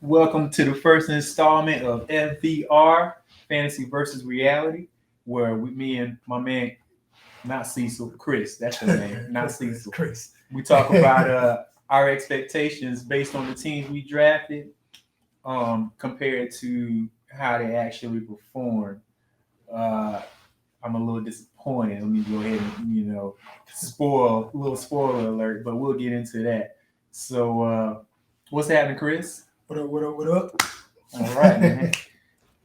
Welcome to the first installment of FVR, Fantasy versus Reality, where me and my man, not Cecil, Chris, that's the name, not Cecil. Chris. We talk about our expectations based on the teams we drafted, compared to how they actually performed. Uh, I'm a little disappointed. Let me go ahead and spoil a little spoiler alert, but we'll get into that. So, what's happening, Chris? What up, what up, what up? All right, man.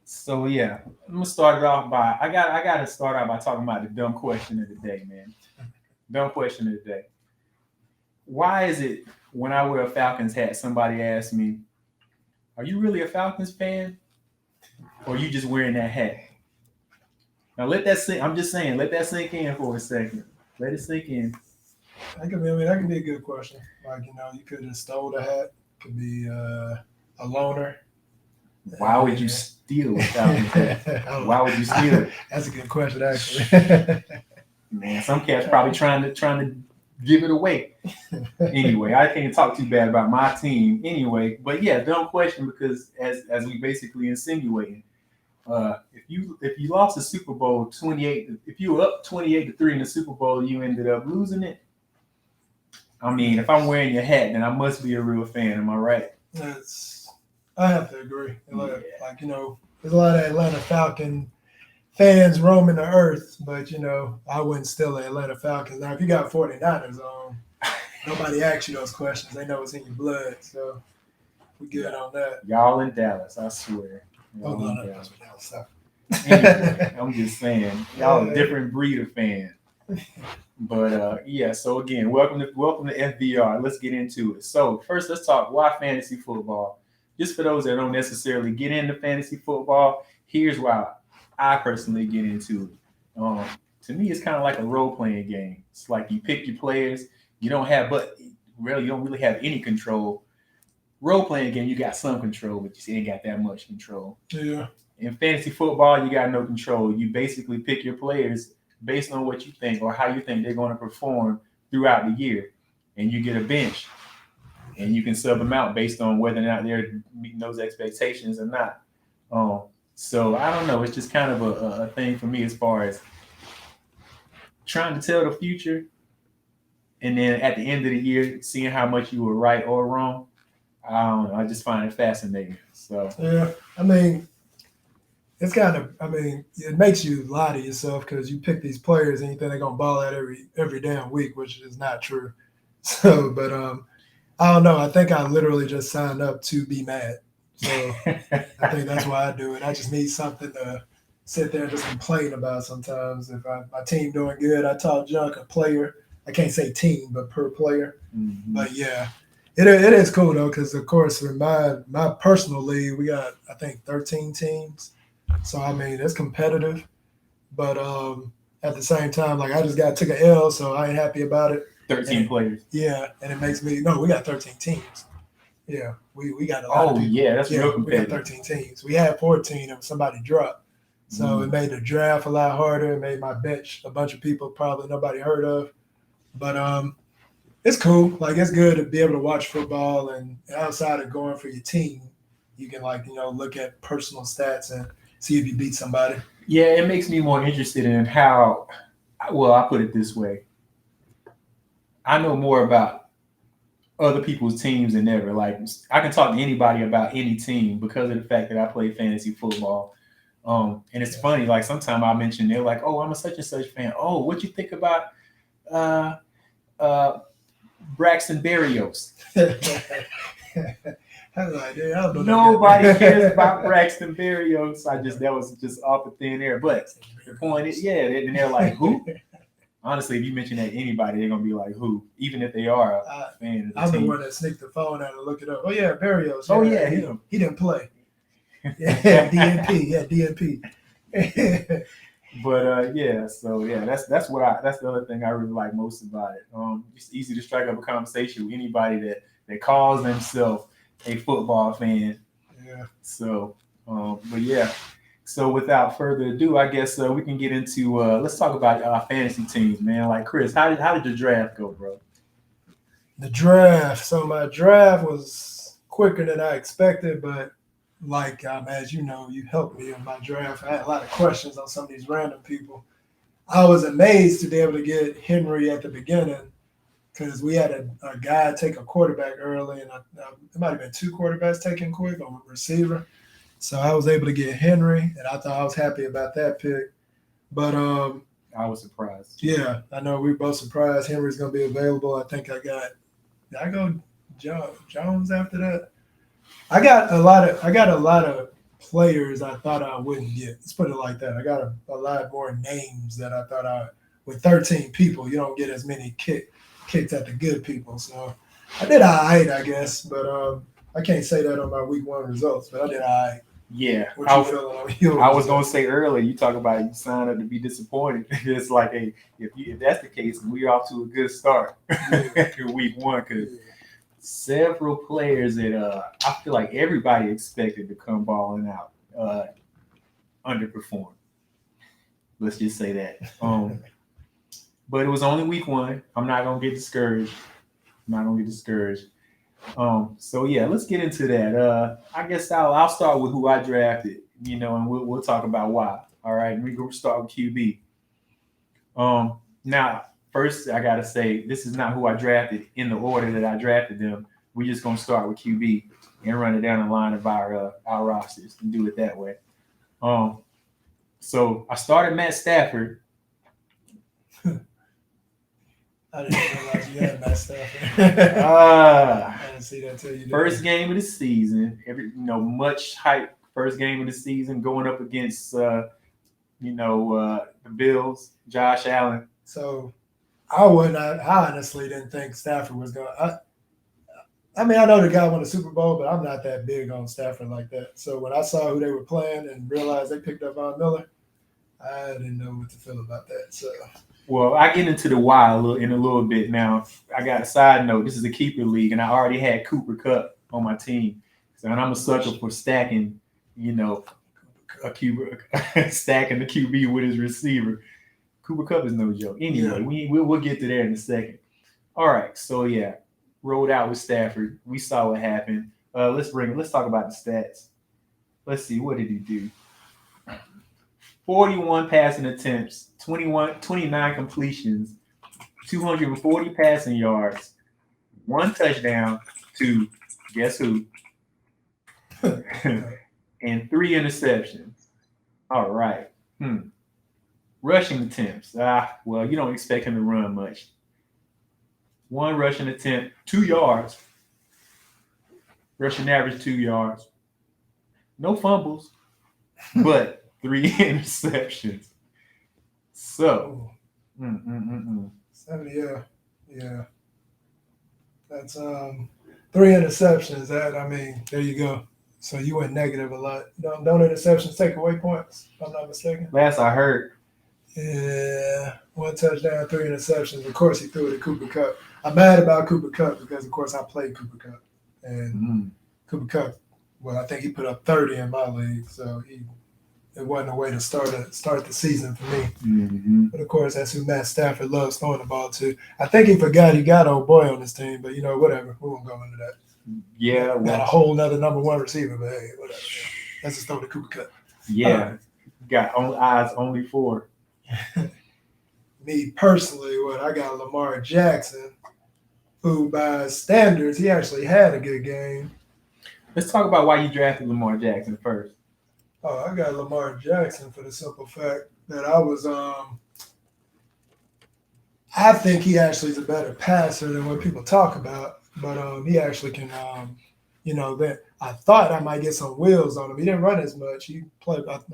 So yeah, I'm gonna start it off by I gotta start out by talking about the dumb question of the day, man. Dumb question of the day. Why is it when I wear a Falcons hat, somebody asks me, "Are you really a Falcons fan, or are you just wearing that hat?" Now let that sink. I'm just saying, let that sink in for a second. Let it sink in. That could be a good question. Like, you could have stole the hat. Could be a loner. Why would you steal a Falcons hat? Why would you steal it? That's a good question, actually. Man, some cats probably trying to give it away. Anyway, I can't talk too bad about my team anyway. But yeah, dumb question because as we basically insinuating, if you lost the Super Bowl 28, if you were up 28-3 in the Super Bowl, you ended up losing it. I mean, if I'm wearing your hat, then I must be a real fan. Am I right? I have to agree. Like, there's a lot of Atlanta Falcon fans roaming the earth, but I wouldn't steal the Atlanta Falcons. Now, if you got 49ers on, nobody asks you those questions. They know it's in your blood, so we good on that. Y'all in Dallas, I swear. Oh, no, that's what Dallas suck. Anyway, I'm just saying, y'all a different breed of fan. But yeah, so again, welcome to FVR. Let's get into it. So first, let's talk why fantasy football. Just for those that don't necessarily get into fantasy football, here's why I personally get into it. To me, it's kind of like a role-playing game. It's like you pick your players. You don't really have any control. Role-playing game, you got some control, but you ain't got that much control. Yeah. In fantasy football, you got no control. You basically pick your players based on what you think or how you think they're going to perform throughout the year. And you get a bench. And you can sub them out based on whether or not they're meeting those expectations or not. So I don't know. It's just kind of a thing for me as far as trying to tell the future. And then at the end of the year, seeing how much you were right or wrong. I don't know. I just find it fascinating. So yeah, it's kind of, it makes you lie to yourself because you pick these players and you think they're gonna ball out every damn week, which is not true. So, but I don't know. I think I literally just signed up to be mad. So I think that's why I do it. I just need something to sit there and just complain about sometimes. If my team doing good, I talk junk a player. I can't say team, but per player. Mm-hmm. But yeah, it is cool though because of course in my personal league we got I think 13 teams. So it's competitive. But at the same time, like I just took an L, so I ain't happy about it. 13 players. Yeah, and it makes me we got 13 teams. Yeah, we got a lot of people. Yeah, that's real competitive. We got 13 teams. We had 14 and somebody dropped. So it made the draft a lot harder. It made my bench a bunch of people probably nobody heard of. But it's cool. Like it's good to be able to watch football and outside of going for your team, you can look at personal stats and see if you beat somebody. Yeah, it makes me more interested in how I put it this way. I know more about other people's teams than ever. Like I can talk to anybody about any team because of the fact that I play fantasy football. And it's funny, like sometimes I mention they're like, "Oh, I'm a such and such fan. Oh, what you think about Braxton Berrios?" Nobody cares about Braxton Berrios. That was just off the thin air. But the point is, yeah, and they're like, who? Honestly, if you mention that to anybody, they're gonna be like, who? Even if they are a fan of the I'm team. the one that sneaked the phone out and look it up. Oh yeah, Berrios. Oh yeah, him. He didn't play. Yeah, DNP. Yeah, DNP. But yeah, so yeah, that's the other thing I really like most about it. It's easy to strike up a conversation with anybody that calls themselves a football fan. Yeah. So, but yeah. So without further ado, I guess we can get into let's talk about our fantasy teams, man. Like Chris, how did your draft go, bro? The draft. So my draft was quicker than I expected, but like as you know, you helped me in my draft. I had a lot of questions on some of these random people. I was amazed to be able to get Henry at the beginning because we had a guy take a quarterback early, and it might have been two quarterbacks taken quick on a receiver. So I was able to get Henry, and I thought I was happy about that pick. But I was surprised. yeah, I know we were both surprised Henry's going to be available. I think did I go Jones after that? I got a lot of players I thought I wouldn't get. Let's put it like that. I got a lot more names that I thought with 13 people, you don't get as many kicks at the good people. So I did all right, I guess, but I can't say that on my week 1 results, but I did all right. Yeah, What you feeling on yours? I was gonna say earlier. You talk about you sign up to be disappointed. It's like, hey, if that's the case, we're off to a good start after week 1 because several players that I feel like everybody expected to come balling out underperformed. Let's just say that. But it was only week 1. I'm not gonna get discouraged. So yeah, let's get into that. I guess I'll start with who I drafted, and we'll talk about why. All right, we're gonna start with QB. Now first I gotta say this is not who I drafted in the order that I drafted them. We're just gonna start with QB and run it down the line of our rosters and do it that way. So I started Matt Stafford. I didn't realize you had Matt Stafford. I didn't see that till you did. First game of the season, much hype. First game of the season, going up against the Bills, Josh Allen. So I honestly didn't think Stafford was going. I mean, I know the guy won the Super Bowl, but I'm not that big on Stafford like that. So when I saw who they were playing and realized they picked up Von Miller, I didn't know what to feel about that. So. Well, I get into the why in a little bit now. I got a side note. This is a keeper league, and I already had Cooper Kupp on my team. So, and I'm a sucker for stacking, a QB, stacking the QB with his receiver. Cooper Kupp is no joke. Anyway, we'll get to there in a second. All right, so yeah, rolled out with Stafford. We saw what happened. Let's talk about the stats. Let's see, what did he do? 41 passing attempts, 29 completions, 240 passing yards, 1 touchdown to guess who? And 3 interceptions. All right. Rushing attempts. Well, you don't expect him to run much. 1 rushing attempt, 2 yards. Rushing average 2 yards. No fumbles, but 3 interceptions. So, 70, yeah. That's 3 interceptions. There you go. So you went negative a lot. Don't interceptions take away points, if I'm not mistaken? Last I heard. Yeah, 1 touchdown, 3 interceptions. Of course, he threw it at Cooper Kupp. I'm mad about Cooper Kupp because, of course, I played Cooper Kupp. And Cooper Kupp, well, I think he put up 30 in my league, so it wasn't a way to start the season for me. Mm-hmm. But, of course, that's who Matt Stafford loves throwing the ball to. I think he forgot he got old boy on his team, but, whatever. We won't go into that. Yeah. Got a whole nother number 1 receiver, but, hey, whatever. Let's just throw the Cooper Kupp. Yeah. Got eyes only for. Me personally, I got Lamar Jackson, who by standards, he actually had a good game. Let's talk about why you drafted Lamar Jackson first. Oh, I got Lamar Jackson for the simple fact that I think he actually is a better passer than what people talk about, but he actually can, that I thought I might get some wheels on him. He didn't run as much. I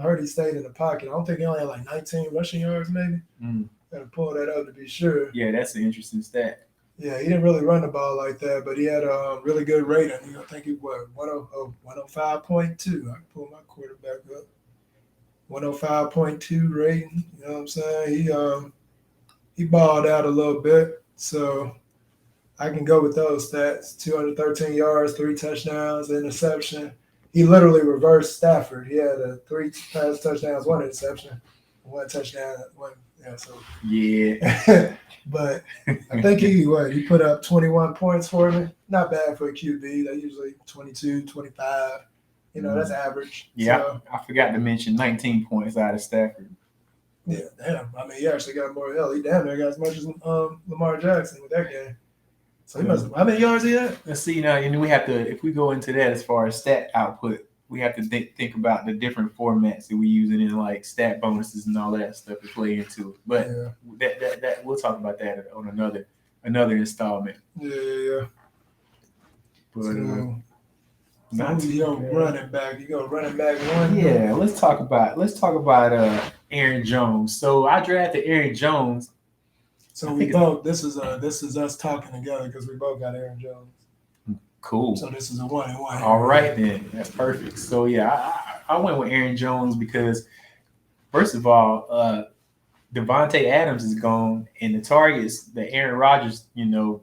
heard he stayed in the pocket. I don't think he only had like 19 rushing yards, maybe. Got to pull that up to be sure. Yeah, that's an interesting stat. Yeah, he didn't really run the ball like that, but he had a really good rating. I think he was 105.2. I can pull my quarterback up. 105.2 rating. You know what I'm saying? He balled out a little bit, so I can go with those stats. 213 yards, 3 touchdowns, interception. He literally reversed Stafford. He had 3 pass touchdowns, 1 interception, 1 touchdown, 1 Yeah, so Yeah. but I think he put up 21 points for me. Not bad for a QB. They usually 22, 25. You know, that's average. Yeah, So, I forgot to mention 19 points out of Stafford. yeah, damn. I mean, he actually got more. Hell, he damn near got as much as Lamar Jackson with that game. So he must. How many yards he had? Let's see now, and we have to, if we go into that as far as stat output, we have to think about the different formats that we using in like stat bonuses and all that stuff to play into it. But that we'll talk about that on another installment. Yeah. But So, not you know, running back. You go running back one. Yeah, let's talk about Aaron Jones. So I drafted Aaron Jones. So we both. This is us talking together because we both got Aaron Jones. Cool. So this is a 1-1. All right then, that's perfect. So yeah, I went with Aaron Jones because first of all, Devontae Adams is gone, and the targets that Aaron Rodgers,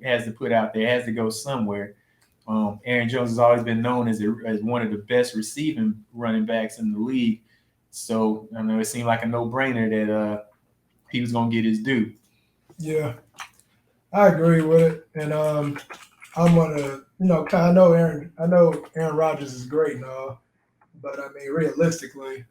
has to put out there has to go somewhere. Aaron Jones has always been known as one of the best receiving running backs in the league. So I know it seemed like a no-brainer that he was going to get his due. Yeah, I agree with it, and I'm gonna, I know Aaron Rodgers is great and all, but I mean, realistically,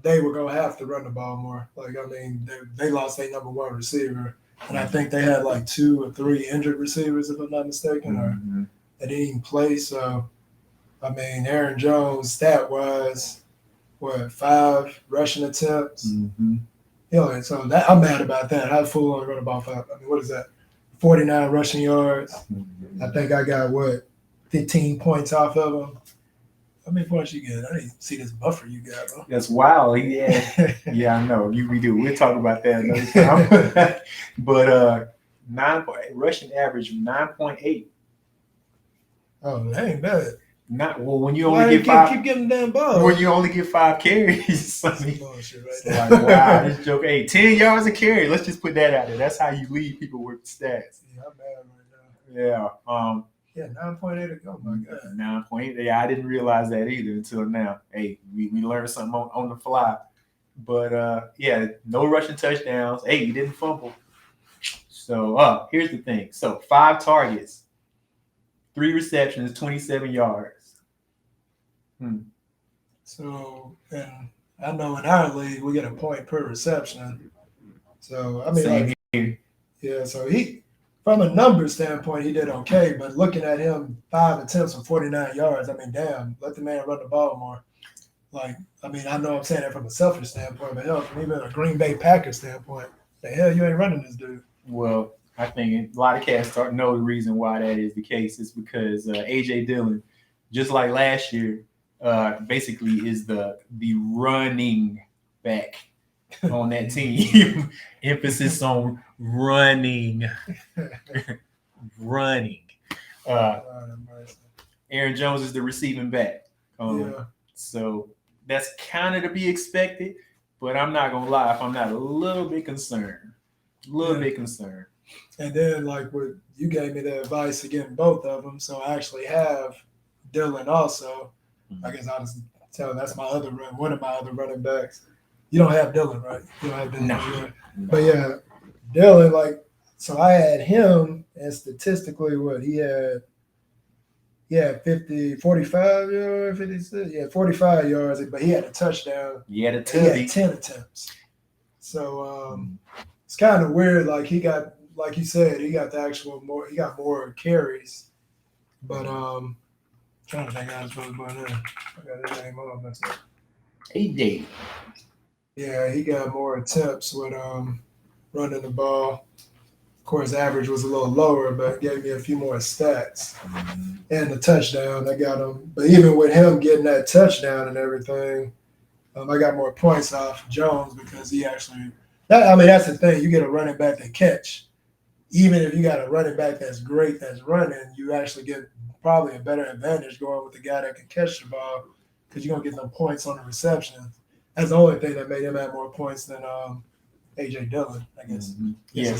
they were gonna have to run the ball more. Like, I mean, they lost their number one receiver, and I think they had like 2 or 3 injured receivers, if I'm not mistaken, or they didn't even play. So, I mean, Aaron Jones, stat-wise, 5 rushing attempts? So that I'm mad about that. How fool only run the ball 5? I mean, what is that? 49 rushing yards. I think I got 15 points off of him. How many points you get? I didn't see this buffer you got, bro. That's wild. Yeah, yeah, I know. We do. We'll talk about that another time. But rushing average 9.8. Oh, that ain't bad. Not well when you only get 5. Keep getting damn ball. When you only get 5 carries. Bullshit right like, wow, this joke. Hey, 10 yards a carry. Let's just put that out there. That's how you lead people with stats. Yeah, I'm mad right now. Yeah. 9.8. Oh my god. 9.8. Yeah, I didn't realize that either until now. Hey, we learned something on the fly. But yeah, no rushing touchdowns. Hey, you didn't fumble. So here's the thing. So 5 targets, 3 receptions, 27 yards. So, and I know in our league we get a point per reception. So I mean, yeah. So he, from a number standpoint, he did okay. But looking at him, 5 attempts for 49 yards. I mean, damn, let the man run the ball more. Like, I mean, I know I'm saying that from a selfish standpoint, but hell, from even a Green Bay Packers standpoint, the hell you ain't running this dude. Well, I think a lot of cats know the reason why that is the case is because A.J. Dillon, just like last year, basically is the running back on that team. Emphasis on running. Running. Aaron Jones is the receiving back. So that's kind of to be expected, but I'm not going to lie if I'm not a little bit concerned. Bit concerned. And then, like, what you gave me the advice to get both of them, so I actually have Dillon also. I guess I'll just tell that's one of my other running backs. You don't have Dillon, right? You don't have Dillon. No. But yeah, Dillon, like, so I had him, and statistically, he had 45 yards, 56, 45 yards, but he had a touchdown. He had 10 attempts. So it's kind of weird. Like, he got, like you said, he got more carries. But trying to think how it's supposed to go in. I got his name on. That's it. AJ. Yeah, he got more attempts with running the ball. Of course, average was a little lower, but gave me a few more stats. And the touchdown, I got him. But even with him getting that touchdown and everything, I got more points off Jones because he actually that's the thing. You get a running back that catch. Even if you got a running back that's great, that's running, you actually get probably a better advantage going with the guy that can catch the ball because you're going to get them points on the reception. That's the only thing that made him have more points than A.J. Dillon, I guess. Yeah,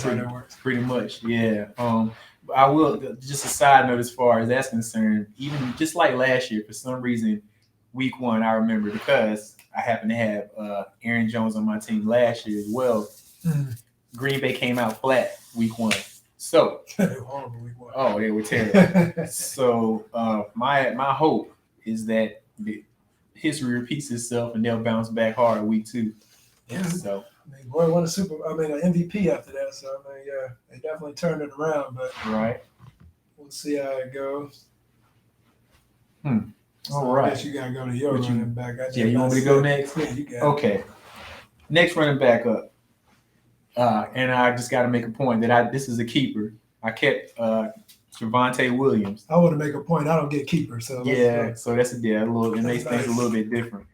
pretty much. Yeah. I will, just a side note as far as that's concerned, even just like last year, for some reason, week 1, I remember because I happened to have Aaron Jones on my team last year as well. Green Bay came out flat week 1. So, They were horrible week 1. oh, they were terrible. So, my hope is that the history repeats itself and they'll bounce back hard week 2. Yeah. So, I mean, boy won an MVP after that. So I mean, yeah, they definitely turned it around. But right. we'll see how it goes. So All I right. guess you gotta go to your What you- running back. Yeah, you want me to go next? Yeah, you got it. Okay. Next running back up. And I just got to make a point that this is a keeper. I kept Javonte Williams. I want to make a point. I don't get keeper, so Yeah, so that's a little. It makes things a little bit different.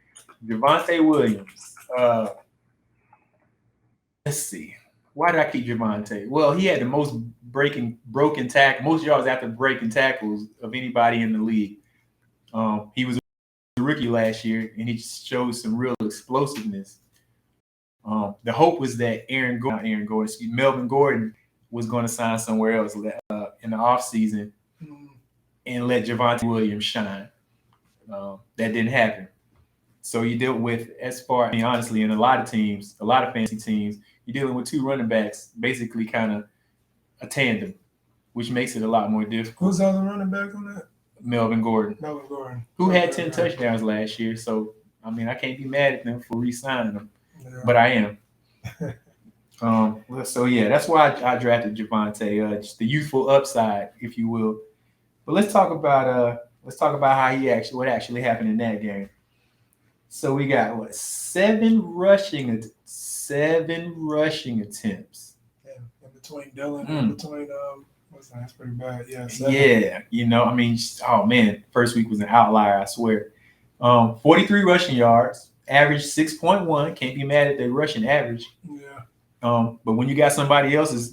Javonte Williams. Let's see. Why did I keep Javonte? Well, he had the most broken tackle, most yards after breaking tackles of anybody in the league. He was a rookie last year, and he showed some real explosiveness. The hope was that Melvin Gordon was going to sign somewhere else in the offseason and let Javonte Williams shine. That didn't happen. So you dealt with, honestly, in a lot of fantasy teams, you're dealing with 2 running backs, basically kind of a tandem, which makes it a lot more difficult. Who's the other running back on that? Melvin Gordon, who had 10 touchdowns. touchdowns last year. So, I mean, I can't be mad at them for re-signing him, Yeah. but I am. So yeah, that's why I drafted Javonte, just the youthful upside, if you will. But let's talk about what actually happened in that game. So we got 7 rushing attempts. Yeah, in between Dylan and between that's pretty bad. Yeah. 7. Yeah, I mean, oh man, first week was an outlier, I swear. 43 rushing yards, average 6.1. Can't be mad at the rushing average. Yeah. But when you got somebody else's,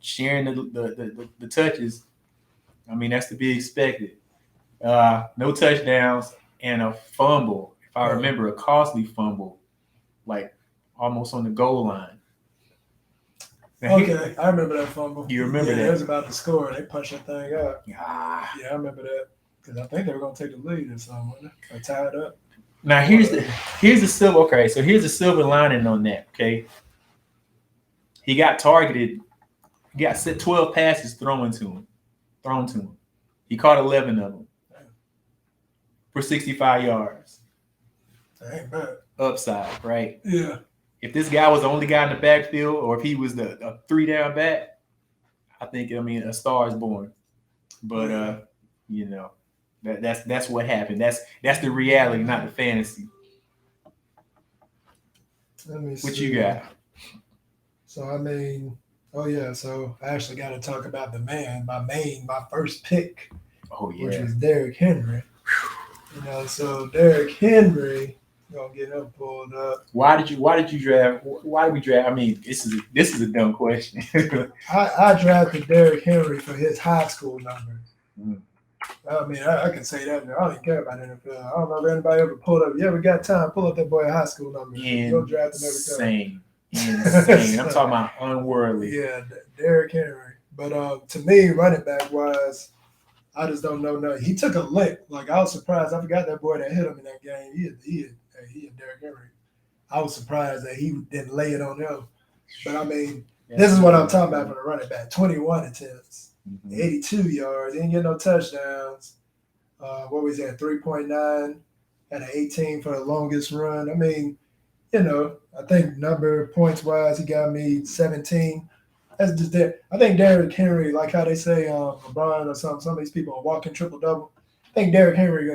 sharing the touches, I mean, that's to be expected. No touchdowns and a fumble. If I remember, a costly fumble, like almost on the goal line. Now, Okay, I remember that fumble. You remember that? They was about to score, and they punched that thing up. Yeah, I remember that because I think they were going to take the lead or something, or tie it up. Now here's the silver. Okay, so here's the silver lining on that. Okay, he got targeted. He got 12 passes thrown to him. He caught 11 of them for 65 yards. That ain't bad. Upside, right? Yeah. If this guy was the only guy in the backfield, or if he was a 3-down back, I think a star is born. But that's what happened. That's the reality, not the fantasy. Let me see. What you got? So so I actually got to talk about my first pick. Oh yeah. Which was Derrick Henry. So Derrick Henry, gonna get him pulled up. Why did you draft? Why did we draft? I mean, this is a dumb question. I drafted Derrick Henry for his high school numbers. I mean, I can say that. I don't even care about NFL. I don't know if anybody ever pulled up. Yeah, we got time. Pull up that boy high school numbers. You'll draft him every time. Insane. I'm talking about unworldly. Yeah, Derrick Henry. But to me, running back wise, I just don't know nothing. He took a lick. Like, I was surprised. I forgot that boy that hit him in that game. He had Derrick Henry. I was surprised that he didn't lay it on him. But I mean, this is what I'm talking about for the running back. 21 attempts, 82 yards, didn't get no touchdowns. What was that? 3.9 and an 18 for the longest run. I mean, I think number points wise, he got me 17. That's just there. I think Derrick Henry, like how they say LeBron or some of these people are walking triple-double. I think Derrick Henry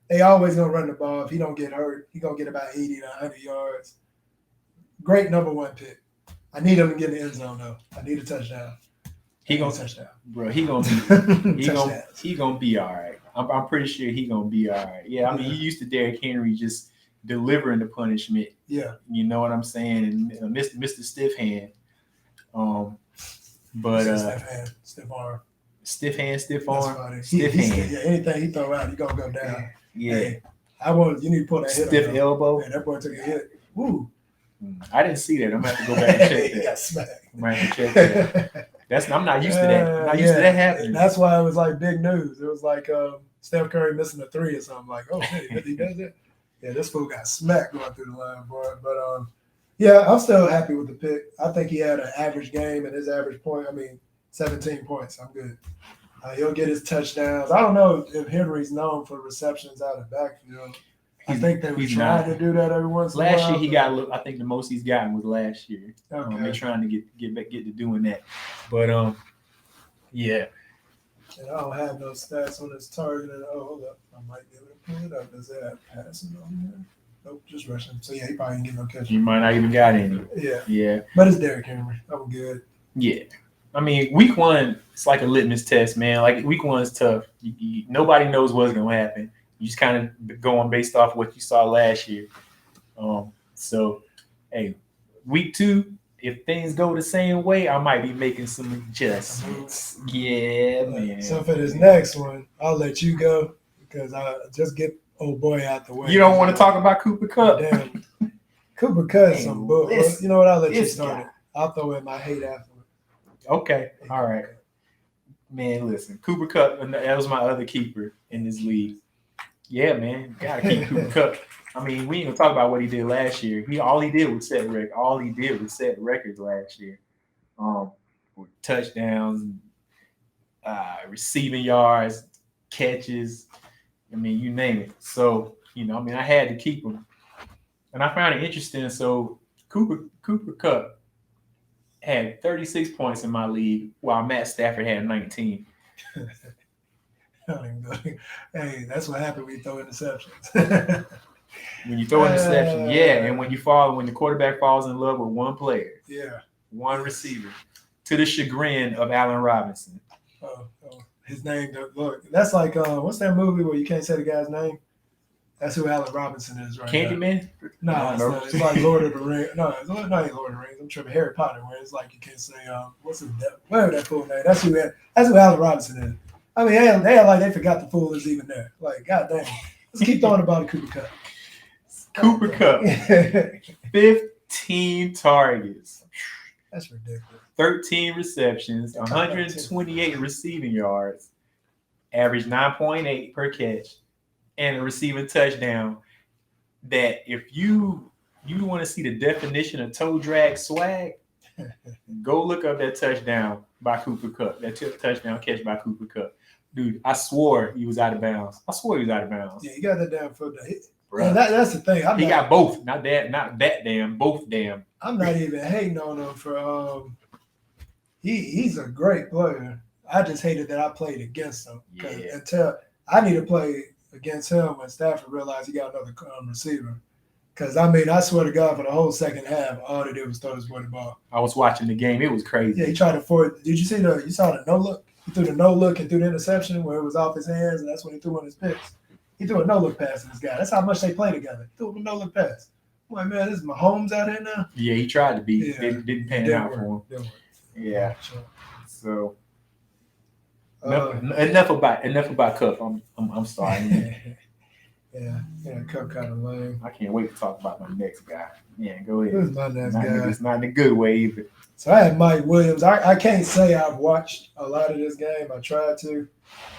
they always going to run the ball. If he don't get hurt, he going to get about 80 to 100 yards. Great number 1 pick. I need him to get in the end zone, though. I need a touchdown. He gonna touchdown. Bro, he gonna be all right. I'm pretty sure he gonna be all right. Yeah, I mean, you used to Derrick Henry just delivering the punishment. Yeah. You know what I'm saying? And Mr. Stiff Hand. Stiff arm. Stiff hand, stiff arm. Stiff hand. Yeah, anything he throw out, he gonna go down. Yeah. Hey, you need to pull that hit. Stiff elbow. Man, that boy took a hit. Woo. I didn't see that. I'm gonna have to go back and check that. He got smacked. I'm gonna have to check that. I'm not used to that. I'm not used to that happening. And that's why it was like big news. It was like Steph Curry missing a 3 or something. Like, oh, hey, he does it. Yeah, this fool got smacked going through the line, boy. But Yeah, I'm still happy with the pick. I think he had an average game and his average point. I mean, 17 points. I'm good. He'll get his touchdowns. I don't know if Henry's known for receptions out of the backfield. I think they were he's trying not. to do that every once in a Last while. year he got. I think the most he's gotten was last year. Okay. They're trying to get to doing that, but yeah. And I don't have no stats on his target. Oh, hold up. I might be able to pull it up. Does that have passing on there? Nope, just rushing. So yeah, he probably didn't get no catch. You might not even got any. Yeah. Yeah. But it's Derrick Henry. I'm good. Yeah. I mean, week one, it's like a litmus test, man. Like week one is tough. Nobody knows what's gonna happen. You just kind of going based off what you saw last year. So, hey, week two, if things go the same way, I might be making some adjustments. Yeah, man. So for this next one, I'll let you go because I just get old boy out the way. You don't want to talk about Cooper Kupp? Damn. Cooper Kupp, some bull. You know what? I'll let you start it. I'll throw in my hate afterward. Okay. All right. Man, listen. Cooper Kupp, that was my other keeper in this league. Yeah, man. Gotta keep Cooper Kupp. I mean, we ain't gonna talk about what he did last year. All he did was set records last year. With touchdowns, receiving yards, catches. I mean, you name it. So, I had to keep him. And I found it interesting. So Cooper Kupp had 36 points in my league, while Matt Stafford had 19. Hey, that's what happened when you throw interceptions. When you throw interceptions, yeah, and when the quarterback falls in love with one player, one receiver, to the chagrin of Allen Robinson. Oh, his name. Look, that's like what's that movie where you can't say the guy's name? That's who Allen Robinson is, right? Candyman? No, it's like Lord of the Rings. No, it's not Lord of the Rings. I'm tripping. Harry Potter, where it's like you can't say whatever that fool name. That's who Allen Robinson is. I mean, they like they forgot the fool is even there. Like, goddamn. Let's keep throwing about Cooper Kupp. Cooper Kupp, 15 targets. That's ridiculous. 13 receptions, 128 receiving yards, average 9.8 per catch, and a receiving touchdown. That if you want to see the definition of toe drag swag, go look up that touchdown by Cooper Kupp. That touchdown catch by Cooper Kupp. Dude, I swore he was out of bounds. Yeah, he got that damn foot. Bro, that's the thing. He got both. Not that damn. Both damn. I'm not even hating on him for he's a great player. I just hated that I played against him. Yeah. Until I need to play against him when Stafford realized he got another receiver. Because, I mean, I swear to God, for the whole second half, all they did was throw his boy the ball. I was watching the game. It was crazy. Yeah, he tried to force. Did you saw the no-look? He threw the no-look and threw the interception where it was off his hands, and that's when he threw one of his picks. He threw a no-look pass to this guy. That's how much they play together. He threw a no-look pass. I'm like, man, this is Mahomes out here now? Yeah, he tried to be. Yeah. Didn't pan out for him. Yeah. So, enough about Kupp. I'm sorry. Yeah, Kupp kind of lame. I can't wait to talk about my next guy. Yeah, go ahead. Who's my next guy? It's not in a good way either. So I had Mike Williams. I can't say I've watched a lot of this game. I tried to.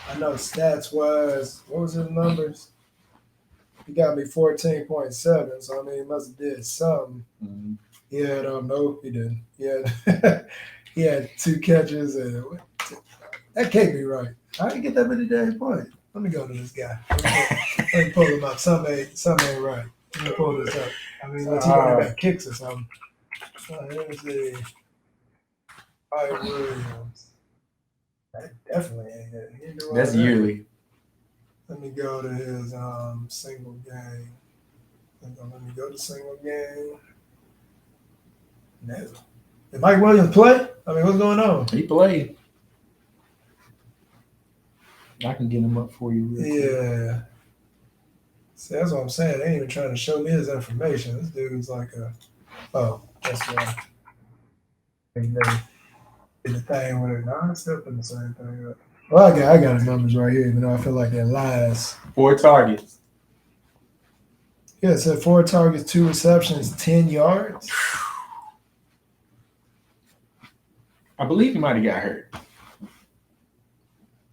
I know stats-wise, what was his numbers? He got me 14.7, so I mean, he must have did something. Mm-hmm. He had, no, he didn't. He had 2 catches, and that can't be right. I didn't get that many damn points. Let me go to this guy. Let me pull him up. Something ain't right. Let me pull this up. I mean, let's see if he got kicks or something. Let me see. Mike Williams. That definitely ain't it. That's yearly. Let me go to his single game. Let me go to single game. Did Mike Williams play? I mean, what's going on? He played. I can get him up for you real quick. See, that's what I'm saying. They ain't even trying to show me his information. This dude's like that's why. They did the thing with it. No, I'm still putting the same thing up. Well, I got his numbers right here, even though I feel like they're lies. 4 targets. Yeah, it said 4 targets, 2 receptions, 10 yards. I believe he might have got hurt.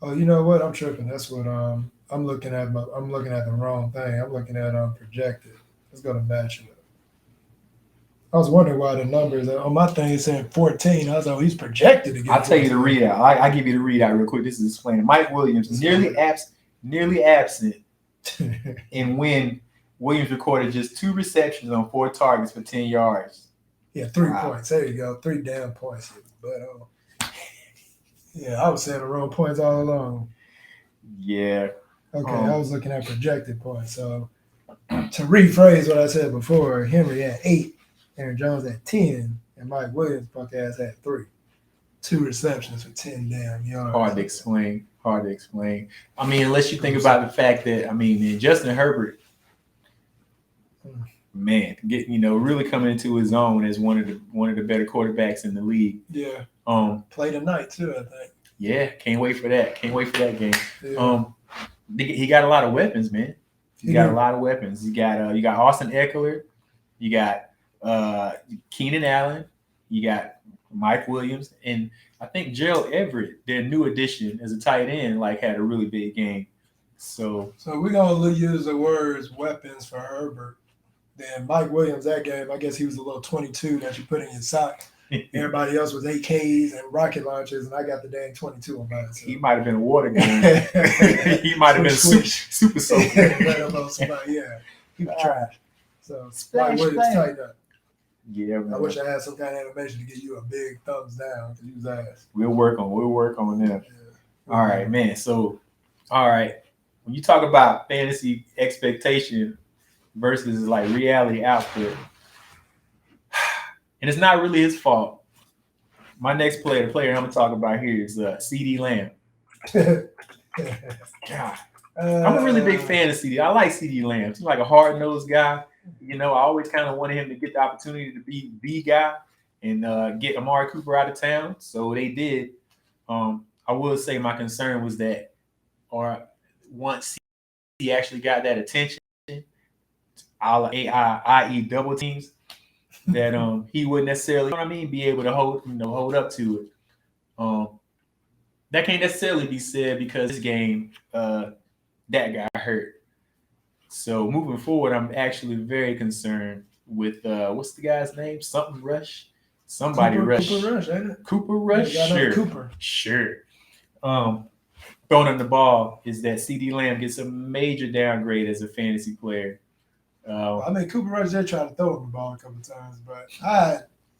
Oh, you know what? I'm tripping. That's what I'm looking at. I'm looking at the wrong thing. I'm looking at projected. Let's go to match it. I was wondering why the numbers on my thing is saying 14. I was like, he's projected to get. I'll tell you the readout. I give you the readout real quick. This is explaining. Mike Williams nearly absent, and when Williams recorded just 2 receptions on 4 targets for 10 yards. Yeah, 3 points. There you go. 3 damn points. But yeah, I was saying the wrong points all along. Yeah. Okay, I was looking at projected points. So to rephrase what I said before, Henry had 8, Aaron Jones had 10, and Mike Williams, punk ass, had 3. 2 receptions for 10 damn yards. Hard to explain. I mean, unless you think about the fact that, I mean, Justin Herbert, man, really coming into his own as one of the better quarterbacks in the league. Yeah. Play tonight too, I think. Yeah, can't wait for that. game. Yeah. He got a lot of weapons, man. He got a lot of weapons. You got Austin Eckler, you got Keenan Allen, you got Mike Williams, and I think Gerald Everett, their new addition as a tight end, had a really big game. So we're gonna use the words weapons for Herbert. Then Mike Williams, that game, I guess he was a little 22 that you put in your sock. Everybody else was AKs and rocket launchers, and I got the dang 22 on mine. So. He might have been a water gun. He might have been super soaker. Yeah, he was trash. So Mike Williams tightened up. Yeah, man. I wish I had some kind of animation to give you a big thumbs down because you was ass. We'll work on that. Yeah. All right, man. So, when you talk about fantasy expectation versus reality output, and it's not really his fault. My next player, the player I'm gonna talk about here is CD Lamb. God, I'm a really big fan of CD. I like CD Lamb. He's like a hard-nosed guy. I always kind of wanted him to get the opportunity to be the guy and get Amari Cooper out of town. So they did. I will say my concern was that, or once he actually got that attention, i.e. double teams, that he wouldn't necessarily, be able to hold up to it. That can't necessarily be said because this game, that got hurt. So moving forward, I'm actually very concerned with what's the guy's name? Something Rush. Somebody Rush. Cooper Rush, ain't it? Cooper Rush. Yeah, sure. Cooper. Sure. Throwing in the ball is that CD Lamb gets a major downgrade as a fantasy player. Cooper Rush did try to throw him the ball a couple of times, but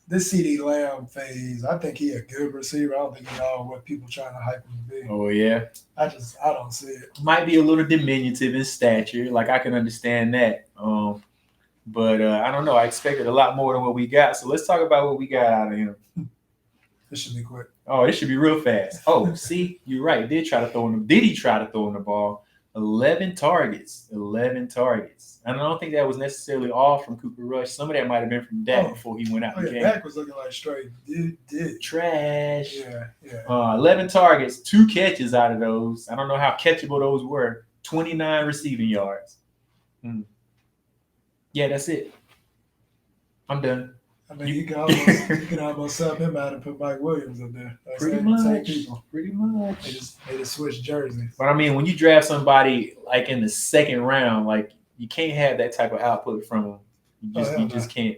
this CD Lamb phase, I think he a good receiver. I don't think he all what people trying to hype him to be. Oh yeah. I don't see it. Might be a little diminutive in stature. I can understand that. But I don't know. I expected a lot more than what we got. So let's talk about what we got out of him. This should be quick. Oh, this should be real fast. Oh, see, you're right. Did he try to throw in the ball? 11 targets. And I don't think that was necessarily all from Cooper Rush. Some of that might have been from Dak before he went out the game. Dak was looking like straight trash. Yeah. 11 targets, 2 catches out of those. I don't know how catchable those were. 29 receiving yards. Yeah, that's it. I'm done. You can almost sub him out and put Mike Williams up there. Pretty much. They just switch jerseys. But when you draft somebody in the second round, you can't have that type of output from them. You just can't.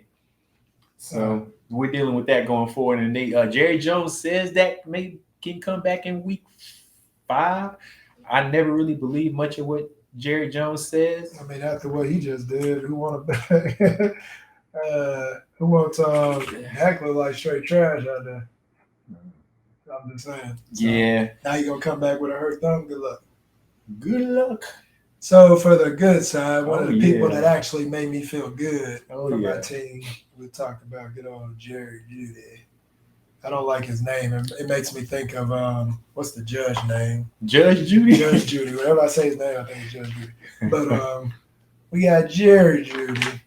So we're dealing with that going forward. And Jerry Jones says that maybe can come back in week 5. I never really believe much of what Jerry Jones says. After what he just did, who want to who wants Dak look like straight trash out there? I'm just saying. So yeah. Now you're gonna come back with a hurt thumb. Good luck. So for the good side, one of the people that actually made me feel good for my team, we talked about good old Jerry Jeudy. I don't like his name. It makes me think of what's the judge name? Judge Judy. Judge Judy. Whenever I say his name, I think it's Judge Judy. But we got Jerry Jeudy,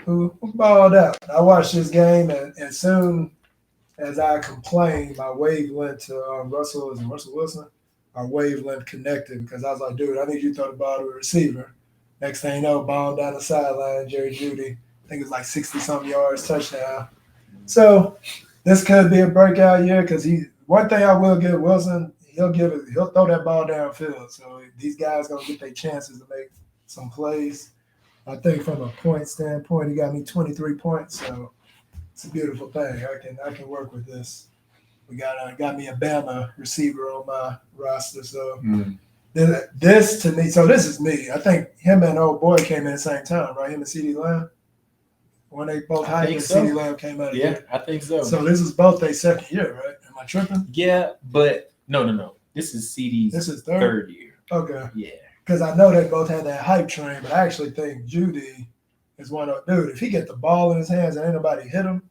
who balled out. I watched this game, and as soon as I complained, my wavelength to Russell Wilson, our wavelength connected because I was like, dude, I need you to throw the ball to a receiver. Next thing you know, ball down the sideline, Jerry Jeudy. I think it's 60-something yards, touchdown. So this could be a breakout year because one thing I will give Wilson, he'll throw that ball downfield. So these guys gonna get their chances to make some plays. I think from a point standpoint, he got me 23 points. So It's a beautiful thing. I can work with this. We got me a Bama receiver on my roster, so this to me. So this is me. I think him and old boy came in at the same time, right? Him and CD Lamb. When they both hired and CD Lamb came out. Yeah, I think so. So this is both their second year, right? Am I tripping? Yeah, but no. This is CD's This is third year. Okay. Yeah. Because I know they both had that hype train, but I actually think Judy is one of dude. If he get the ball in his hands and ain't nobody hit him,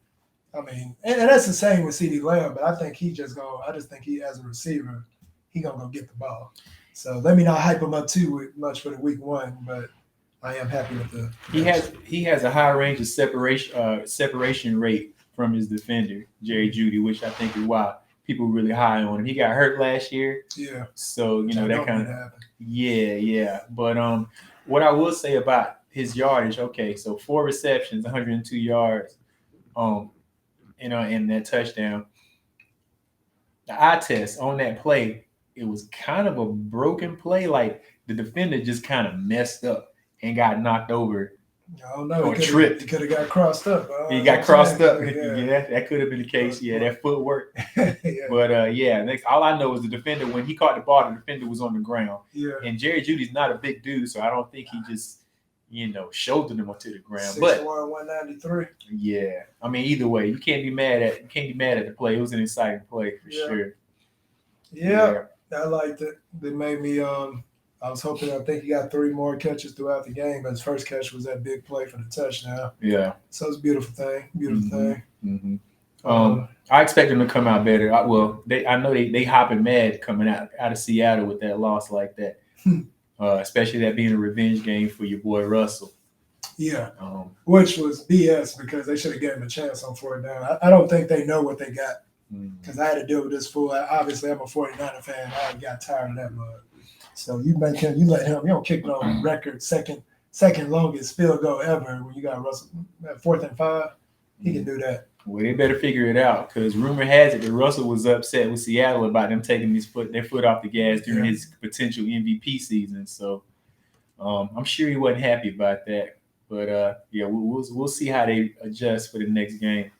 I mean, and that's the same with CD Lamb. But I think he just go. I just think he as a receiver, he gonna go get the ball. So let me not hype him up too much for the week one, but I am happy with the. He has a high range of separation rate from his defender Jerry Judy, which I think is why people were really high on him. He got hurt last year. Yeah. So that kind of. Yeah. But what I will say about his yardage, okay, so 4 receptions, 102 yards, and that touchdown. The eye test on that play, it was kind of a broken play. Like the defender just kind of messed up and got knocked over. I don't know. Or tripped. He could have got crossed up. He got crossed up. Yeah, that could have been the case. Yeah, that footwork. Yeah. But all I know is the defender, when he caught the ball, the defender was on the ground. Yeah. And Jerry Judy's not a big dude, so I don't think he just, shouldered him onto the ground. 6'1", but 193. Yeah, I mean, either way, you can't be mad at the play. It was an exciting play for sure. Yeah, I liked it. They made me. I was hoping. I think he got 3 more catches throughout the game, but his first catch was that big play for the touchdown. Yeah. So it's a beautiful thing. Thing. Mm-hmm. I expect them to come out better. I know they hopping mad coming out of Seattle with that loss like that. Especially that being a revenge game for your boy Russell. Yeah. Which was BS because they should have given him a chance on 4th down. I don't think they know what they got because I had to deal with this fool. Obviously, I'm a 49er fan. I got tired of that mud. So you let him, you don't kick it on record, second longest field goal ever when you got Russell at 4th and 5. He can do that. Well, they better figure it out because rumor has it that Russell was upset with Seattle about them taking their foot off the gas during his potential MVP season. So I'm sure he wasn't happy about that. But we'll see how they adjust for the next game.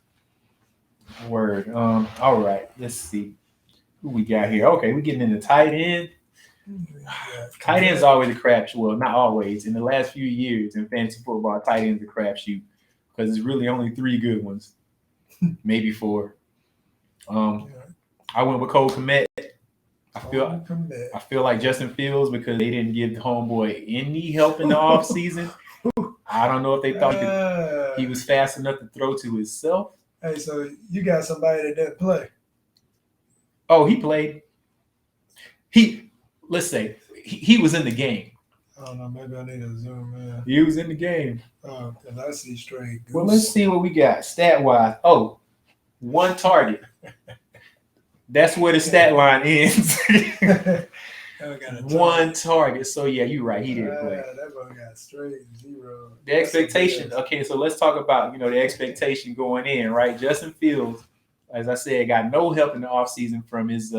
Word. All right. Let's see who we got here. Okay, we're getting into tight end. Tight ends always a crapshoot. Well, not always. In the last few years in fantasy football, tight ends a crapshoot because there's really only 3 good ones, maybe 4. I went with Cole Kmet. I feel like Justin Fields because they didn't give the homeboy any help in the offseason. I don't know if they thought he was fast enough to throw to himself. Hey, so you got somebody that didn't play. Oh, he played. Let's say he was in the game. I don't know. Maybe I need to zoom in. He was in the game. Oh, because I see straight goose. Well, let's see what we got stat-wise. Oh, 1 target. That's where the stat line ends. 1 target. So, yeah, you're right. He didn't play. That one got straight 0. The expectation. Okay, so let's talk about, the expectation going in, right? Justin Fields, as I said, got no help in the offseason from his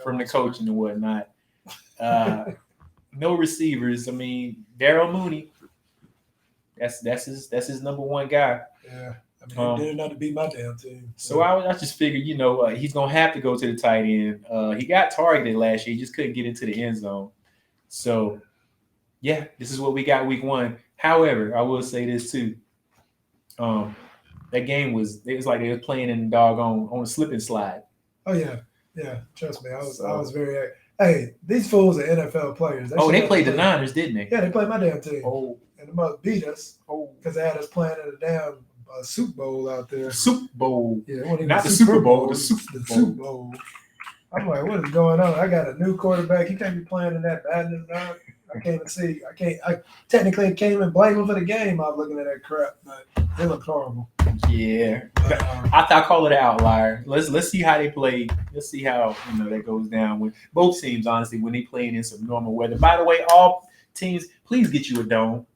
from the coaching and whatnot. No receivers. I mean, Darryl Mooney. That's his number 1 guy. Yeah. I mean, he did enough to beat my damn team. So I just figured, he's gonna have to go to the tight end. He got targeted last year, he just couldn't get into the end zone. So, yeah, this is what we got week 1. However, I will say this too. That game was like they were playing in the doggone on a slip and slide. Oh yeah. Trust me, I was very. Hey, these fools are NFL players. They played the Niners, didn't they? Yeah, they played my damn team. Oh, and the mother beat us. Oh, because they had us playing in a damn Super Bowl out there. Super Bowl. Yeah, not the Super Bowl. The Super Bowl. I'm like, what is going on? I got a new quarterback. He can't be playing in that bad. I can't even see. I technically can't even blame him for the game. I was looking at that crap, but it looked horrible. Yeah, I call it an outlier. Let's see how they play. Let's see how that goes down with both teams. Honestly, when they playing in some normal weather. By the way, all teams, please get you a dome.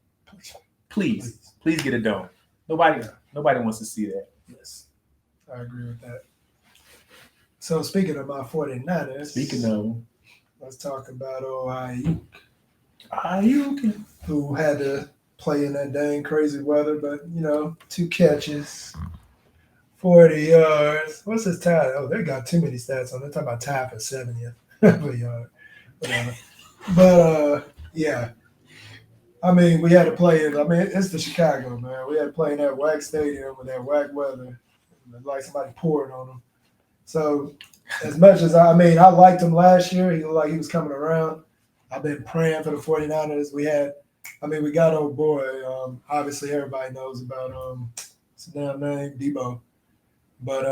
Please get a dome. Nobody wants to see that. Yes, I agree with that. So speaking of my 49ers, let's talk about Ayuk. Who had to play in that dang crazy weather, but 2 catches, 40 yards. What's his tie? Oh, they got too many stats on. They're talking about tie for 70th per yard. Whatever. But yeah. I mean, we had to play it. I mean, it's the Chicago, man. We had to play in that whack stadium with that whack weather. Like somebody poured on them. So as much as I mean, I liked him last year. He looked like he was coming around. I've been praying for the 49ers. We got old boy. Obviously, everybody knows about what's his damn name, Debo. But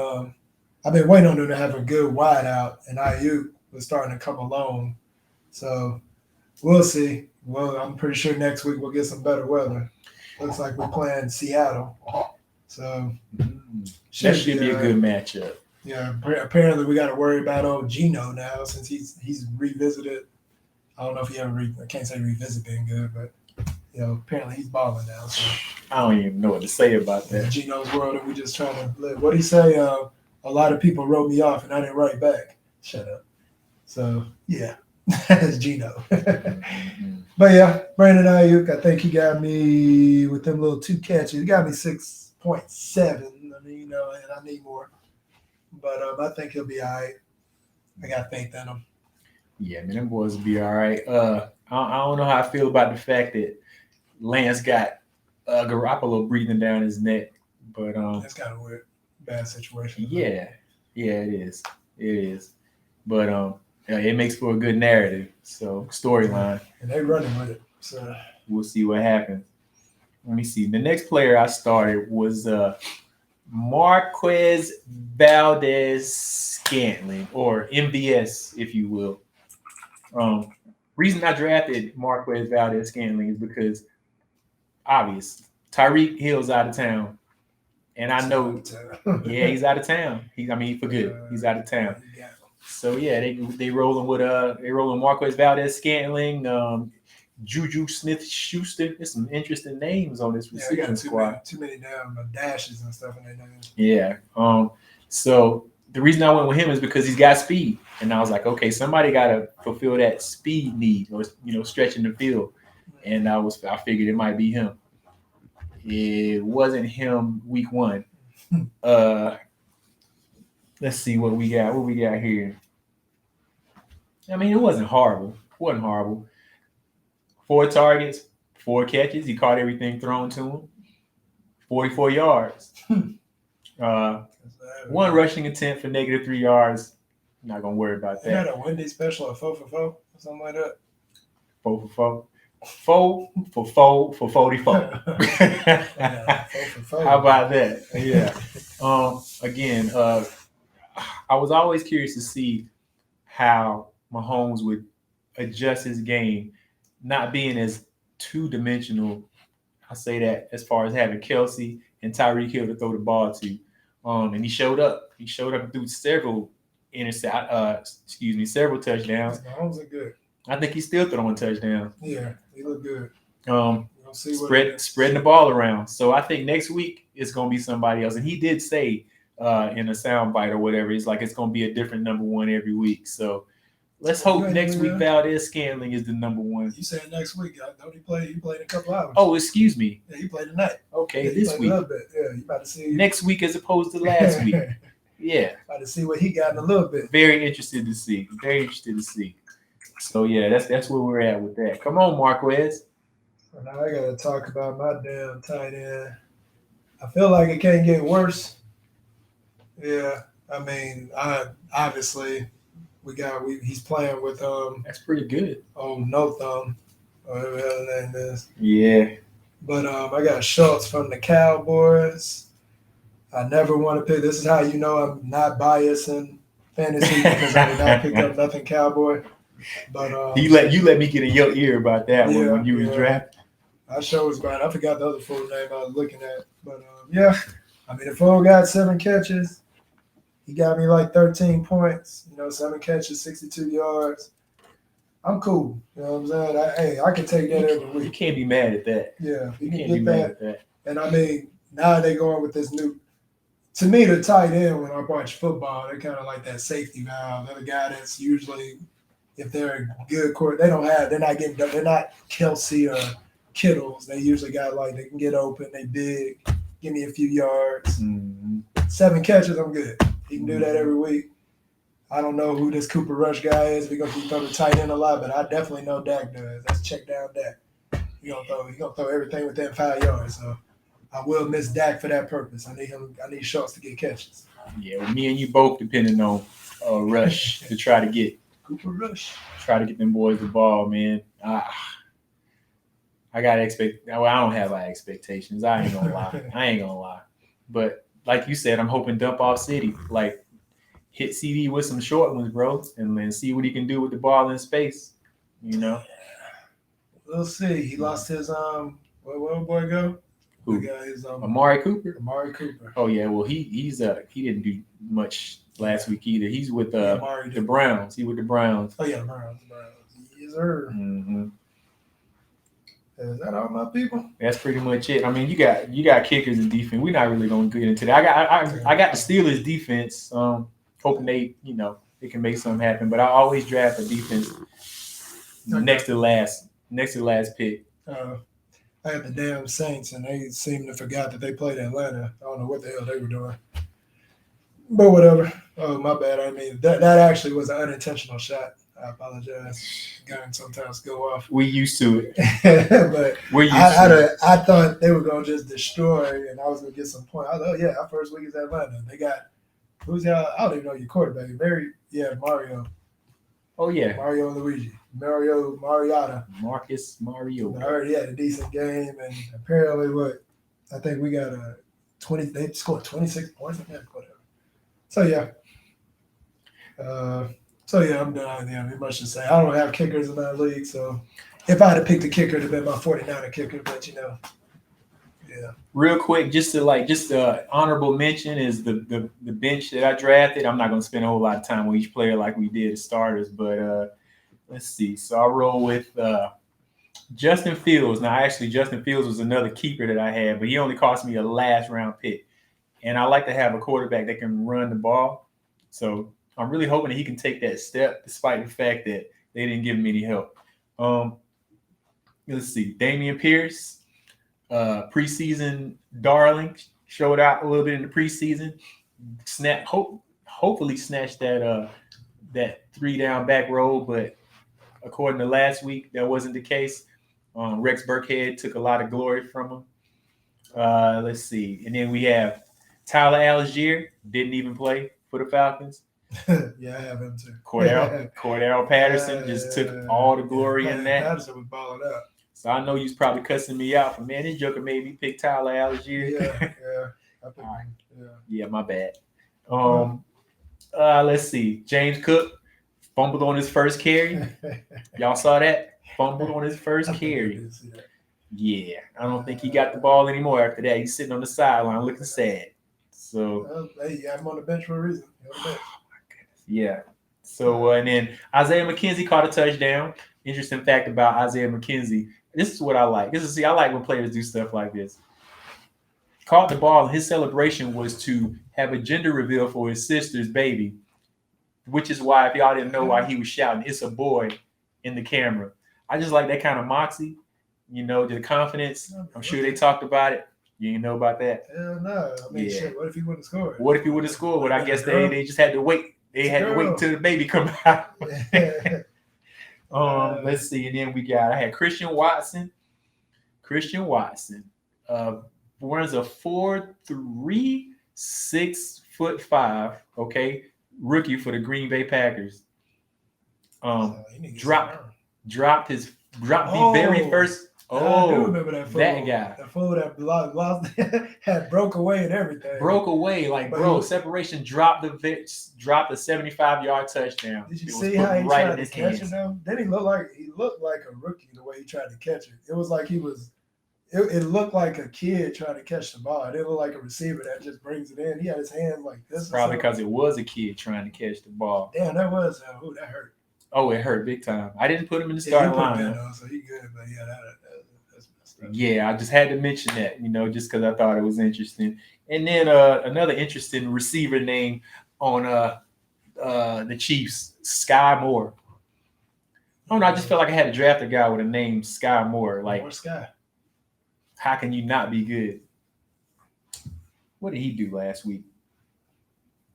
I've been waiting on them to have a good wide out, and IU was starting to come along. So we'll see. Well, I'm pretty sure next week we'll get some better weather. Looks like we're playing Seattle. So that should be a good matchup. Yeah, apparently we got to worry about old Gino now since he's revisited. I don't know if he ever I can't say revisiting good, but apparently he's balling now. So I don't even know what to say about that. Gino's world, and we just trying to live. What do you say? A lot of people wrote me off, and I didn't write back. Shut up. So yeah, that's Gino. But yeah, Brandon Ayuk, I think he got me with them little 2 catches. He got me 6.7. I mean, and I need more. But I think he'll be all right. I got faith in him. Yeah, man, them boys will be all right. I don't know how I feel about the fact that Lance got Garoppolo breathing down his neck, but that's kind of weird, bad situation. Yeah, it is. It is, but it makes for a good narrative. So storyline, and they running with it. So we'll see what happens. Let me see. The next player I started was Marquez Valdez-Scantling, or MVS, if you will. Reason I drafted Marquez Valdez-Scantling is because, obvious, Tyreek Hill's out of town, and I know, he's out of town. For good, he's out of town. So yeah, they rolling with Marquez Valdez-Scantling, Juju Smith-Schuster. There's some interesting names on this receiving squad. Too many damn dashes and stuff in their names. Yeah. So the reason I went with him is because he's got speed, and I was like, okay, somebody got to fulfill that speed need, or stretching the field, and I figured it might be him. It wasn't him week 1. Let's see what we got. What we got here? I mean, it wasn't horrible. 4 targets, 4 catches. He caught everything thrown to him. 44 yards. 1 rushing attempt for -3 yards. I'm not gonna worry about that. You had a Wendy's special at 4 for 4 or something like that. 4 for 4. 4 for 4 for 44. How about that? Yeah. Again, I was always curious to see how Mahomes would adjust his game, not being as 2-dimensional. I say that as far as having Kelsey and Tyreek Hill to throw the ball to. And he showed up. He showed up through several touchdowns. Mahomes are good. I think he's still throwing touchdowns. Yeah, he look good. Spreading the ball around. So I think next week it's going to be somebody else. And he did say in a soundbite or whatever, it's like it's going to be a different number 1 every week. So let's hope next week Valdez-Scantling is the number 1. You said next week? Don't he play? He played a couple hours. Oh, excuse me. Yeah, he played tonight. Okay, this week. A little bit. Yeah, you about to see next week as opposed to last week. Yeah, about to see what he got in a little bit. Very interested to see. So yeah, that's where we're at with that. Come on, Marquez. Now I gotta talk about my damn tight end. I feel like it can't get worse. Yeah, I mean, obviously he's playing with That's pretty good. Oh, No Thumb, whatever the hell his name is. Yeah. But I got Schultz from the Cowboys. I never want to pick. This is how you know I'm not biased in fantasy, because I did not pick up nothing Cowboy. But you let me get in your ear about that one when you was drafting. I sure was bad. I forgot the other fool's name I was looking at. But yeah, I mean, the fool got 7 catches. He got me like 13 points. 7 catches, 62 yards. I'm cool. You know what I'm saying? I can take that every week. You can't be mad at that. Yeah, you can't be mad at that. And I mean, now they're going with this new. To me, the tight end, when I watch football, they're kind of like that safety valve. They're the guy that's usually, if they're a good court, they're not Kelsey or Kittles. They usually got they can get open, they big, give me a few yards. Mm-hmm. 7 catches, I'm good. He can do that every week. I don't know who this Cooper Rush guy is because he throw the tight end a lot, but I definitely know Dak does. That's check down Dak. He gonna throw everything within 5 yards. So I will miss Dak for that purpose. I need Schultz to get catches. Yeah, well, me and you both depending on Rush to try to get Cooper Rush. Try to get them boys the ball, man. I got Well, I don't have expectations. I ain't gonna lie. But like you said, I'm hoping dump off City, like hit CD with some short ones, bro, and then see what he can do with the ball in space. You know. We'll see. He lost his where boy go? Who? The guy is Amari Cooper. Amari Cooper. Oh yeah, well he didn't do much last week either. He's with the Browns. He with the Browns. Oh yeah, Browns. Yes, sir. Mm-hmm. Is that all my people? That's pretty much it. I mean, you got kickers and defense. We're not really gonna get into that. I got the Steelers defense. Hoping they can make something happen. But I always draft a defense next to last pick. I had the damn Saints, and they seem to forgot that they played Atlanta. I don't know what the hell they were doing. But whatever. Oh, my bad. I mean, that actually was an unintentional shot. I apologize. Guns sometimes go off. We used to it. But I thought they were going to just destroy, and I was going to get some point. I thought, our first week is Atlanta. They got, who's y'all? I don't even know your quarterback. Mario. Oh, yeah. Mario and Luigi. Mariota. Marcus Mariota. I heard he had a decent game, and apparently I think we got they scored 26 points. Whatever. So, I'm done. Yeah, not much to say. I don't have kickers in that league, so if I had to pick the kicker, it'd have been my 49er kicker, but yeah. Real quick, just honorable mention is the bench that I drafted. I'm not going to spend a whole lot of time with each player like we did as starters, but let's see. So I roll with Justin Fields. Now, actually, Justin Fields was another keeper that I had, but he only cost me a last round pick. And I like to have a quarterback that can run the ball. So I'm really hoping that he can take that step, despite the fact that they didn't give him any help. Let's see. Dameon Pierce, preseason darling, showed out a little bit in the preseason. Hopefully snatched that 3-down back roll, but according to last week, that wasn't the case. Rex Burkhead took a lot of glory from him. Let's see. And then we have Tyler Algier, didn't even play for the Falcons. Yeah, I have him too. Cordell Patterson just took all the glory in that. Patterson was balling out. So I know you're probably cussing me out for, man, this joker made me pick Tyler Algier. Yeah, my bad. Let's see. James Cook fumbled on his first carry. Y'all saw that? Fumbled on his first carry. Yeah, I don't think he got the ball anymore after that. He's sitting on the sideline looking sad. So you got him on the bench for a reason. Yeah. So and then Isaiah McKenzie caught a touchdown. Interesting fact about Isaiah McKenzie. This is what I like. I like when players do stuff like this. Caught the ball, and his celebration was to have a gender reveal for his sister's baby, which is why, if y'all didn't know why he was shouting, "It's a boy," in the camera. I just like that kind of moxie, the confidence. I'm sure they talked about it. You didn't know about that? Hell no. I mean, shit, what if he wouldn't have scored? What if he would have scored? But I guess they just had to wait. They had to wait until the baby come out. Let's see. And then I had Christian Watson. Runs a 4.3, 6'5", okay, rookie for the Green Bay Packers. Dropped the very first. I do remember that fool. That guy. The fool that lost had broke away and everything. Separation, dropped the 75-yard touchdown. Did you see how he tried to catch it though? Then he looked like a rookie the way he tried to catch it. It was like it looked like a kid trying to catch the ball. It didn't look like a receiver that just brings it in. He had his hands like this. Probably because it was a kid trying to catch the ball. Damn, that was that hurt. Oh, it hurt big time. I didn't put him in the starting lineup. So he good, but that's messed up. Yeah, I just had to mention that, just because I thought it was interesting. And then another interesting receiver name on the Chiefs, Sky Moore. I don't know. I just felt like I had to draft a guy with a name Sky Moore. Like, Sky. How can you not be good? What did he do last week?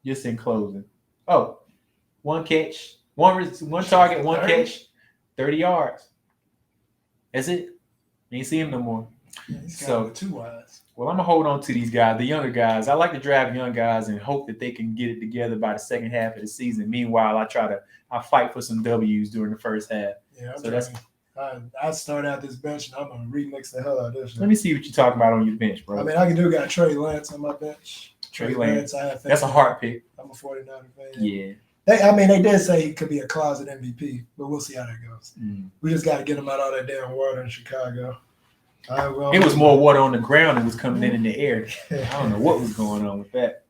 just in closing. Oh, one catch, one target, one 30? catch, 30 yards. That's it. Ain't see him no more. Yeah, he's got So, with 2 wides. well, I'm gonna hold on to these guys, the younger guys. I like to draft young guys and hope that they can get it together by the second half of the season. Meanwhile, I fight for some W's during the first half. Yeah, So that's. I start out this bench and I'm gonna remix the hell out of this. Let me see what you're talking about on your bench, bro. I mean, I got Trey Lance on my bench. Trey Lance. I have That's a hard pick. I'm a 49er fan. Yeah. They did say he could be a closet MVP, but we'll see how that goes. Mm. We just got to get him out all that damn water in Chicago. It was more water on the ground than was coming in the air. I don't know what was going on with that.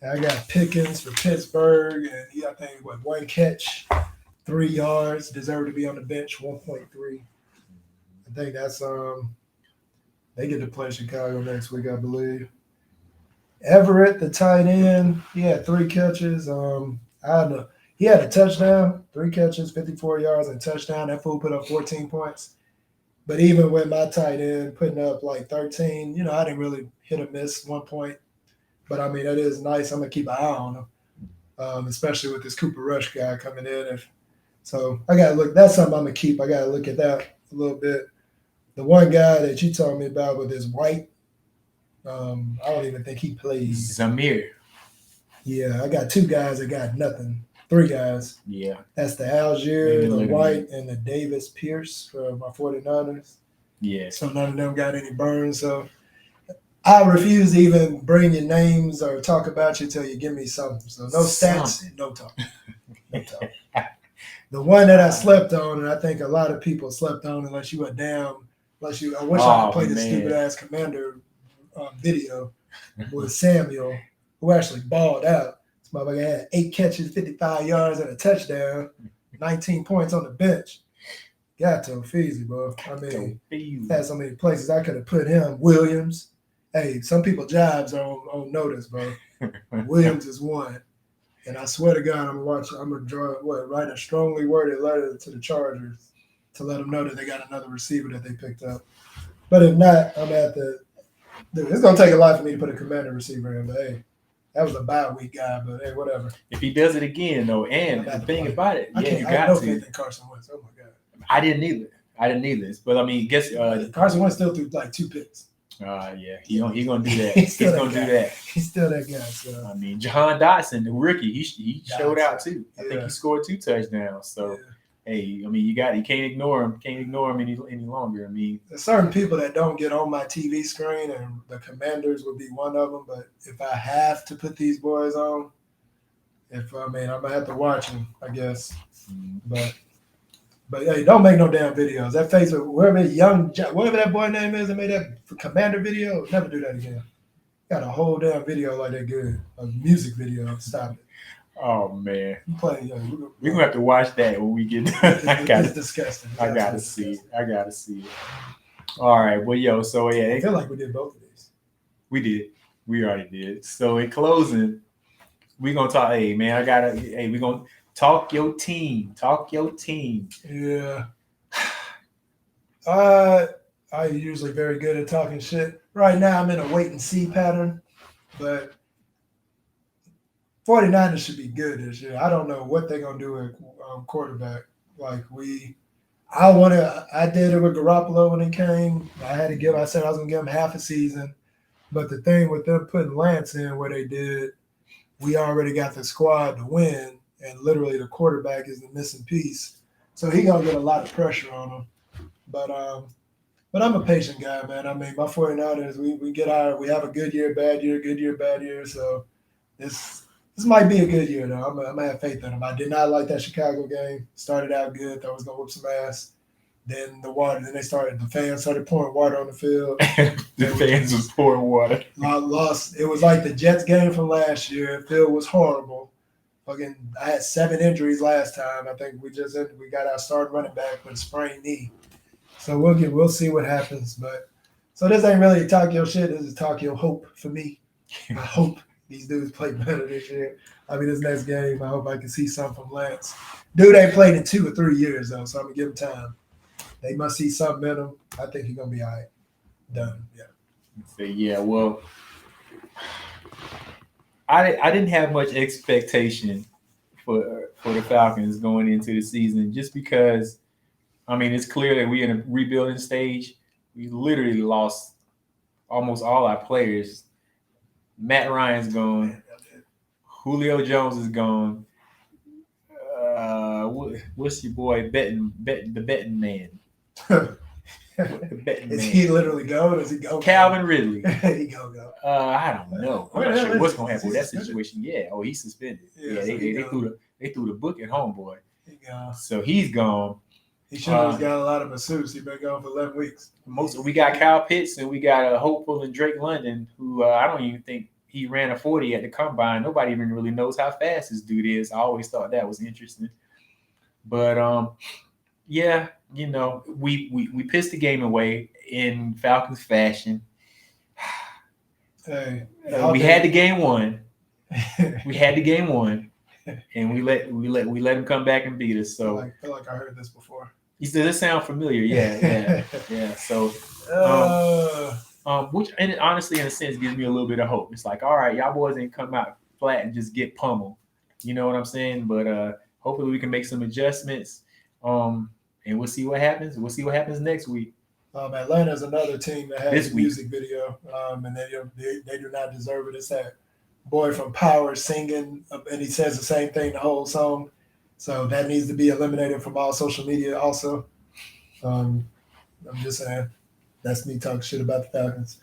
I got Pickens for Pittsburgh, and he, I think, one catch, 3 yards, deserved to be on the bench, 1.3. I think that's they get to play Chicago next week, I believe. Everett, the tight end, he had 3 catches. He had a touchdown, 3 catches, 54 yards, and a touchdown. That fool put up 14 points. But even with my tight end putting up like 13, I didn't really hit or miss 1 point. But, I mean, that is nice. I'm going to keep an eye on him, especially with this Cooper Rush guy coming in. So I got to look. That's something I'm going to keep. I got to look at that a little bit. The one guy that you told me about with his White, I don't even think he plays. Zamir. Yeah, I got 2 guys that got nothing. 3 guys. Yeah. That's the Algier, the White, and the Davis Pierce for my 49ers. Yeah. So none of them got any burns. So I refuse to even bring your names or talk about you until you give me something. So no stats, no talk. No talk. The one that I slept on, and I think a lot of people slept on unless you were down. I wish I could play this stupid-ass Commander video with Samuel, who actually balled out. This motherfucker had 8 catches, 55 yards, and a touchdown, 19 points on the bench. Got to Feezy, bro. I mean, had so many places I could have put him. Williams. Hey, some people jobs are on notice, bro. Williams is one. And I swear to God, I'm gonna write a strongly worded letter to the Chargers to let them know that they got another receiver that they picked up. But if not, I'm at it's gonna take a lot for me to put a Commander receiver in, but hey, that was a bye week guy, but hey, whatever. If he does it again, though, and the thing about it, you got I to. faith in Carson Wentz. Oh my God. I didn't either. But I mean, guess Carson Wentz still threw like 2 picks. Yeah, he gonna do that. He's gonna do that. He's still that guy. So. I mean, Jahan Dotson, the rookie, he showed out too. I think he scored 2 touchdowns. So, hey, I mean, you can't ignore him. Can't ignore him any longer. I mean, there's certain people that don't get on my TV screen, and the Commanders would be one of them. But if I have to put these boys on, I'm gonna have to watch them, I guess. But hey, don't make no damn videos. That Facebook, whatever that boy name is that made that Commander video, never do that again. Got a whole damn video like that good. A music video. Stop it. Oh, man. We're going to have to watch that when we get done. It's disgusting. I got to see it. All right. Well, so yeah. I feel like we did both of these. We did. We already did. So in closing, we're going to talk. Hey, man, we're going to talk your team. Yeah. I'm usually very good at talking shit. Right now, I'm in a wait and see pattern, but 49ers should be good this year. I don't know what they're gonna do at quarterback. I did it with Garoppolo when he came. I said I was gonna give him half a season, but the thing with them putting Lance in where they did, we already got the squad to win. And literally the quarterback is the missing piece. So he going to get a lot of pressure on him. But I'm a patient guy, man. I mean, my 49ers, we have a good year, bad year, good year, bad year. So this might be a good year, though. I'm going to have faith in them. I did not like that Chicago game. Started out good. Thought I was going to whoop some ass. Then the fans started pouring water on the field. The fans was pouring water. Lost. It was like the Jets game from last year. The field was horrible. I had 7 injuries last time. I think we got our starting running back with a sprained knee. So we'll see what happens. But so this ain't really talk your shit. This is talk your hope for me. I hope these dudes play better this year. I mean, this next game, I hope I can see something from Lance. Dude ain't played in 2 or 3 years though, so I'm gonna give him time. They must see something in him. I think he's gonna be all right. Done. Yeah. Yeah. Well. I didn't have much expectation for the Falcons going into the season, just because I mean it's clear that we're in a rebuilding stage. We literally lost almost all our players. Matt Ryan's gone. Julio Jones is gone. What's your boy the betting man? The betting Is man. he literally go? Is he go? Calvin Ridley. He go. I don't know. I'm Where not the hell sure is what's he? gonna Is happen he with that suspended? situation. Yeah. Oh, he's suspended. Yeah, Yeah, so they threw the book at homeboy. He gone. So he's gone. He should have got a lot of masseuse. He been gone for 11 weeks. We got Kyle Pitts and we got a hopeful and Drake London, who I don't even think he ran a 40 at the combine. Nobody even really knows how fast this dude is. I always thought that was interesting. But yeah, you know, we pissed the game away in Falcons fashion. Hey, We had the game won. We had the game won, and we let him come back and beat us. So I feel like I heard this before. he said, "This sound familiar." Yeah. So, which and honestly, in a sense, gives me a little bit of hope. It's like, all right, y'all boys ain't come out flat and just get pummeled. You know what I'm saying? But hopefully, we can make some adjustments. And we'll see what happens. We'll see what happens next week. Atlanta's another team that has This a week. music video, and they do not deserve it. It's that boy from Power singing, and he says the same thing the whole song. So that needs to be eliminated from all social media also. I'm just saying, that's me talking shit about the Falcons.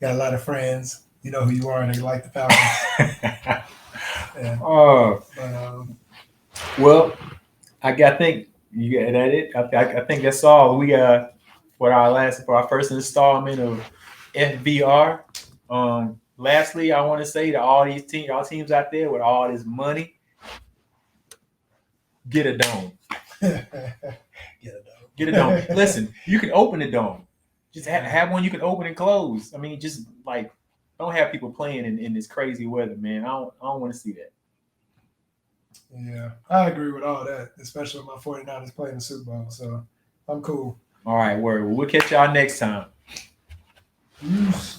Got a lot of friends. You know who you are, and they like the Falcons. Yeah. Well, I think you got that it. I think that's all we got for our first installment of FVR. Lastly, I want to say to all teams out there with all this money, get a dome. Get a dome. Listen, you can open a dome. Just have one you can open and close. I mean, just like don't have people playing in this crazy weather, man. I don't want to see that. Yeah, I agree with all that, especially when my 49ers playing the Super Bowl. So I'm cool. All right, word. Well, we'll catch y'all next time. Peace.